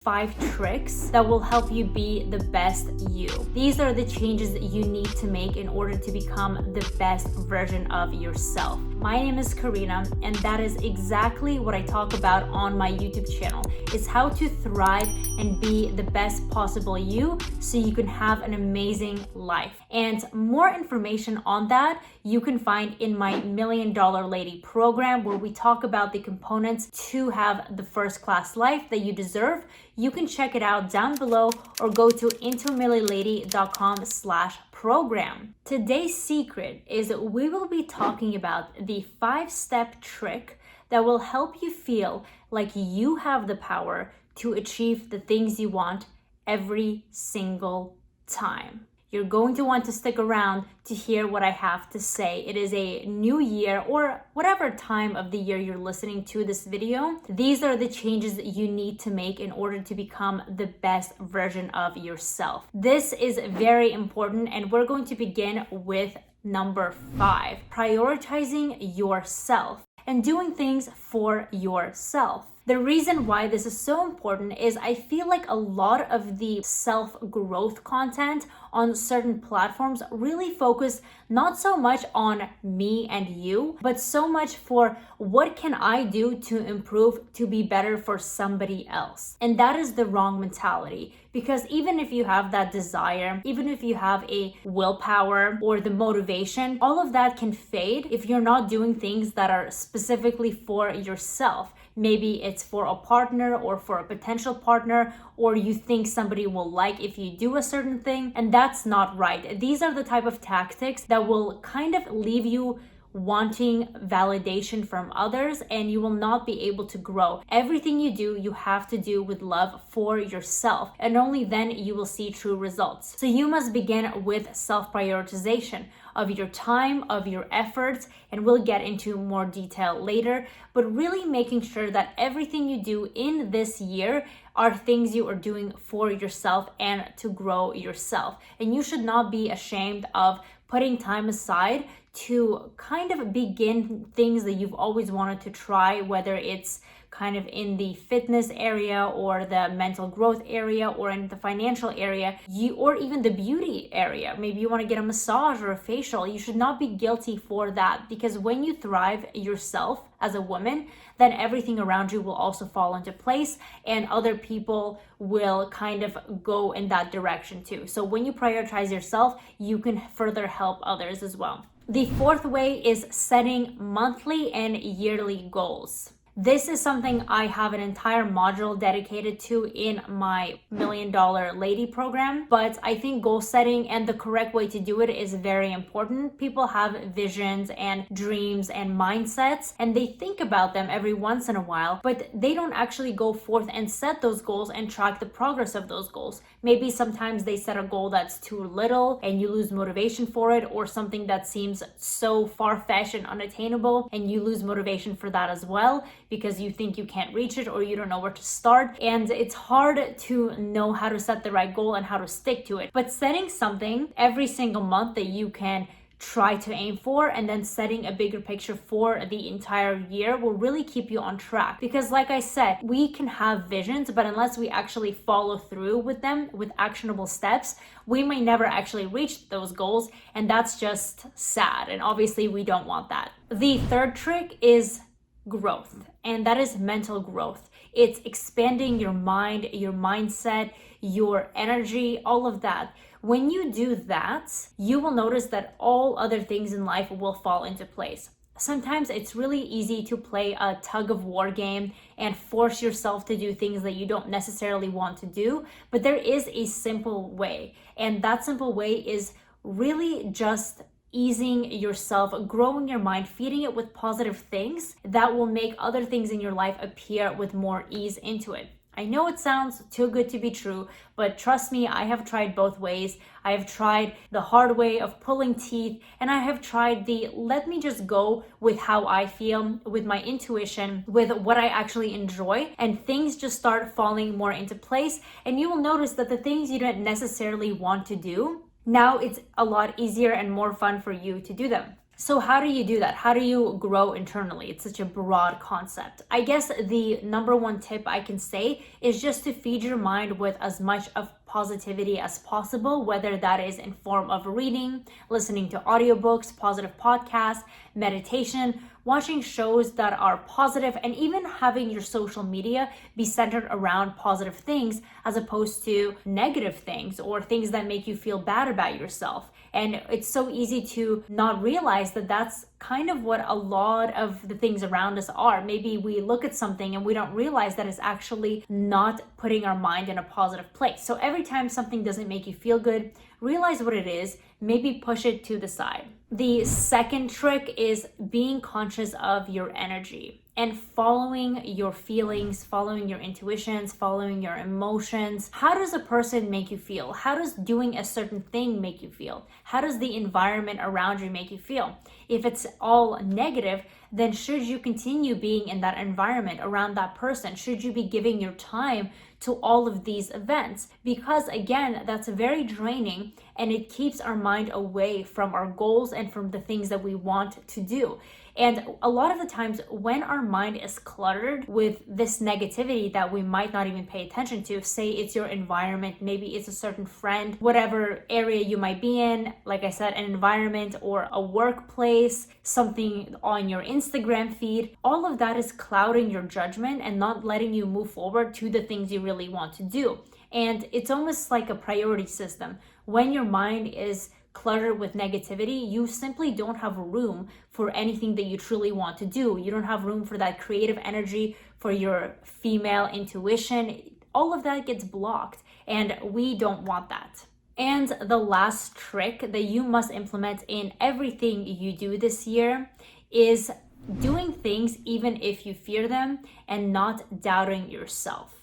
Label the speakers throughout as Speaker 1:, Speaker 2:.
Speaker 1: 5 tricks that will help you be the best you. These are the changes that you need to make in order to become the best version of yourself. My name is Karina, and that is exactly what I talk about on my YouTube channel. It's how to thrive and be the best possible you so you can have an amazing life. And more information on that you can find in my $1 Million Lady program, where we talk about the components to have the first class life that you deserve. You can check it out down below or go to intomillilady.com/program. Today's secret is that we will be talking about the 5-step trick that will help you feel like you have the power to achieve the things you want every single time. You're going to want to stick around to hear what I have to say. It is a new year, or whatever time of the year you're listening to this video. These are the changes that you need to make in order to become the best version of yourself. This is very important, and we're going to begin with number 5, prioritizing yourself and doing things for yourself. The reason why this is so important is I feel like a lot of the self-growth content on certain platforms really focus not so much on me and you, but so much for what can I do to improve to be better for somebody else. And that is the wrong mentality, because even if you have that desire, even if you have a willpower or the motivation, all of that can fade if you're not doing things that are specifically for yourself. Maybe it's for a partner or for a potential partner, or you think somebody will like if you do a certain thing, and that's not right. These are the type of tactics that will kind of leave you wanting validation from others, and you will not be able to grow. Everything you do, you have to do with love for yourself, and only then you will see true results. So you must begin with self-prioritization of your time, of your efforts, and we'll get into more detail later, but really making sure that everything you do in this year are things you are doing for yourself and to grow yourself. And you should not be ashamed of putting time aside to kind of begin things that you've always wanted to try, whether it's kind of in the fitness area or the mental growth area or in the financial area, or even the beauty area. Maybe you want to get a massage or a facial. You should not be guilty for that, because when you thrive yourself as a woman, then everything around you will also fall into place, and other people will kind of go in that direction too. So when you prioritize yourself, you can further help others as well. The 4th way is setting monthly and yearly goals. This is something I have an entire module dedicated to in my $1 Million Lady program, but I think goal setting and the correct way to do it is very important. People have visions and dreams and mindsets, and they think about them every once in a while, but they don't actually go forth and set those goals and track the progress of those goals. Maybe sometimes they set a goal that's too little and you lose motivation for it, or something that seems so far-fetched and unattainable and you lose motivation for that as well, because you think you can't reach it or you don't know where to start. And it's hard to know how to set the right goal and how to stick to it. But setting something every single month that you can try to aim for, and then setting a bigger picture for the entire year, will really keep you on track. Because like I said, we can have visions, but unless we actually follow through with them with actionable steps, we may never actually reach those goals, and that's just sad, and obviously we don't want that. The 3rd trick is growth, and that is mental growth. It's expanding your mind, your mindset, your energy, all of that. When you do that, you will notice that all other things in life will fall into place. Sometimes it's really easy to play a tug of war game and force yourself to do things that you don't necessarily want to do, but there is a simple way, and that simple way is really just easing yourself, growing your mind, feeding it with positive things that will make other things in your life appear with more ease into it. I know it sounds too good to be true, but trust me, I have tried both ways. I have tried the hard way of pulling teeth, and I have tried the let me just go with how I feel, with my intuition, with what I actually enjoy, and things just start falling more into place. And you will notice that the things you don't necessarily want to do, now it's a lot easier and more fun for you to do them. So how do you do that? How do you grow internally? It's such a broad concept. I guess the number one tip I can say is just to feed your mind with as much of positivity as possible, whether that is in form of reading, listening to audiobooks, positive podcasts, meditation, watching shows that are positive, and even having your social media be centered around positive things as opposed to negative things or things that make you feel bad about yourself. And it's so easy to not realize that that's kind of what a lot of the things around us are. Maybe we look at something and we don't realize that it's actually not putting our mind in a positive place. So every time something doesn't make you feel good, realize what it is, maybe push it to the side. The second trick is being conscious of your energy and following your feelings, following your intuitions, following your emotions. How does a person make you feel? How does doing a certain thing make you feel? How does the environment around you make you feel? If it's all negative, then should you continue being in that environment around that person? Should you be giving your time to all of these events? Because again, that's very draining and it keeps our mind away from our goals and from the things that we want to do. And a lot of the times when our mind is cluttered with this negativity that we might not even pay attention to, say it's your environment, maybe it's a certain friend, whatever area you might be in, like I said, an environment or a workplace, something on your Instagram feed, all of that is clouding your judgment and not letting you move forward to the things you really want to do. And it's almost like a priority system. When your mind is cluttered with negativity, you simply don't have room for anything that you truly want to do. You don't have room for that creative energy, for your female intuition. All of that gets blocked, and we don't want that. And the last trick that you must implement in everything you do this year is doing things even if you fear them and not doubting yourself.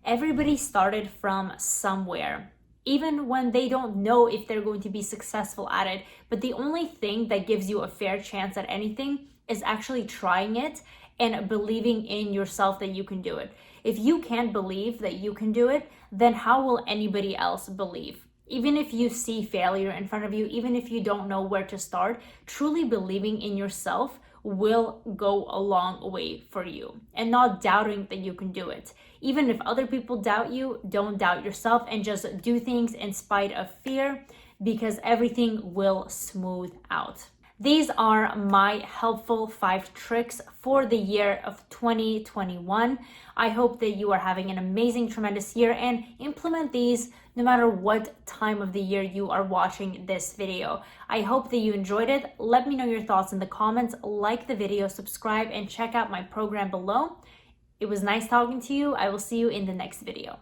Speaker 1: Everybody started from somewhere, even when they don't know if they're going to be successful at it. But the only thing that gives you a fair chance at anything is actually trying it and believing in yourself that you can do it. If you can't believe that you can do it, then how will anybody else believe? Even if you see failure in front of you, even if you don't know where to start, truly believing in yourself will go a long way for you, and not doubting that you can do it. Even if other people doubt you, don't doubt yourself and just do things in spite of fear, because everything will smooth out. These are my helpful 5 tricks for the year of 2021. I hope that you are having an amazing, tremendous year and implement these no matter what time of the year you are watching this video. I hope that you enjoyed it. Let me know your thoughts in the comments, like the video, subscribe, and check out my program below. It was nice talking to you. I will see you in the next video.